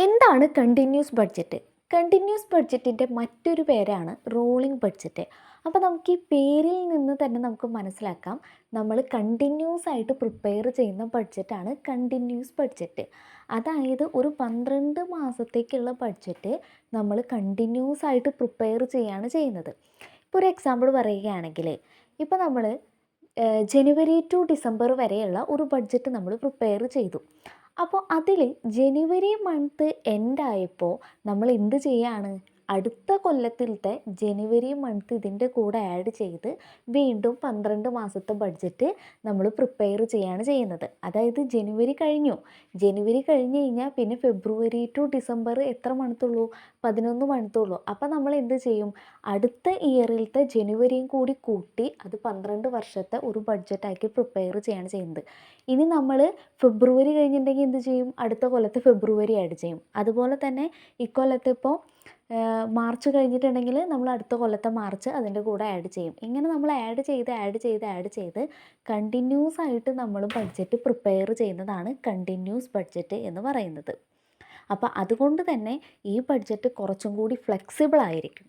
എന്താണ് continuous budget? Continuous ബഡ്ജറ്റിൻ്റെ മറ്റൊരു പേരാണ് റോളിംഗ് ബഡ്ജറ്റ്. അപ്പോൾ നമുക്ക് ഈ പേരിൽ നിന്ന് തന്നെ നമുക്ക് മനസ്സിലാക്കാം, നമ്മൾ കണ്ടിന്യൂസ് ആയിട്ട് പ്രിപ്പയർ ചെയ്യുന്ന ബഡ്ജറ്റാണ് കണ്ടിന്യൂസ് ബഡ്ജറ്റ്. അതായത് ഒരു 12 മാസത്തേക്കുള്ള ബഡ്ജറ്റ് നമ്മൾ കണ്ടിന്യൂസ് ആയിട്ട് പ്രിപ്പയർ ചെയ്യാണ് ചെയ്യുന്നത്. ഇപ്പോൾ ഒരു എക്സാമ്പിൾ പറയുകയാണെങ്കിൽ, ഇപ്പോൾ നമ്മൾ ജനുവരി ടു ഡിസംബർ വരെയുള്ള ഒരു ബഡ്ജറ്റ് നമ്മൾ പ്രിപ്പയർ ചെയ്തു. അപ്പോൾ അതിൽ ജനുവരി മന്ത് എൻഡ് ആയപ്പോൾ നമ്മൾ എന്ത് ചെയ്യാണ്, അടുത്ത കൊല്ലത്തിലത്തെ ജനുവരി മന്ത് ഇതിൻ്റെ കൂടെ ആഡ് ചെയ്ത് വീണ്ടും 12 മാസത്തെ ബഡ്ജറ്റ് നമ്മൾ പ്രിപ്പയർ ചെയ്യാണ് ചെയ്യുന്നത്. അതായത് ജനുവരി കഴിഞ്ഞു, ജനുവരി കഴിഞ്ഞ് കഴിഞ്ഞാൽ പിന്നെ ഫെബ്രുവരി ടു ഡിസംബർ എത്ര മന്തുള്ളൂ? 11 മന്തുള്ളൂ. അപ്പോൾ നമ്മൾ എന്ത് ചെയ്യും, അടുത്ത ഇയറിലത്തെ ജനുവരിയും കൂടി കൂട്ടി അത് 12 വർഷത്തെ ഒരു ബഡ്ജറ്റാക്കി പ്രിപ്പയർ ചെയ്യാണ് ചെയ്യുന്നത്. ഇനി നമ്മൾ ഫെബ്രുവരി കഴിഞ്ഞിട്ടുണ്ടെങ്കിൽ എന്ത് ചെയ്യും, അടുത്ത കൊല്ലത്ത് ഫെബ്രുവരി ആഡ് ചെയ്യും. അതുപോലെ തന്നെ ഇക്കൊല്ലത്ത് ഇപ്പോൾ മാർച്ച് കഴിഞ്ഞിട്ടുണ്ടെങ്കിൽ നമ്മൾ അടുത്ത കൊല്ലത്തെ മാർച്ച് അതിൻ്റെ കൂടെ ആഡ് ചെയ്യും. ഇങ്ങനെ നമ്മൾ ആഡ് ചെയ്ത് കണ്ടിന്യൂസ് ആയിട്ട് നമ്മൾ ബഡ്ജറ്റ് പ്രിപ്പയർ ചെയ്യുന്നതാണ് കണ്ടിന്യൂസ് ബഡ്ജറ്റ് എന്ന് പറയുന്നത്. അപ്പോൾ അതുകൊണ്ട് തന്നെ ഈ ബഡ്ജറ്റ് കുറച്ചും കൂടി ഫ്ലെക്സിബിൾ ആയിരിക്കും.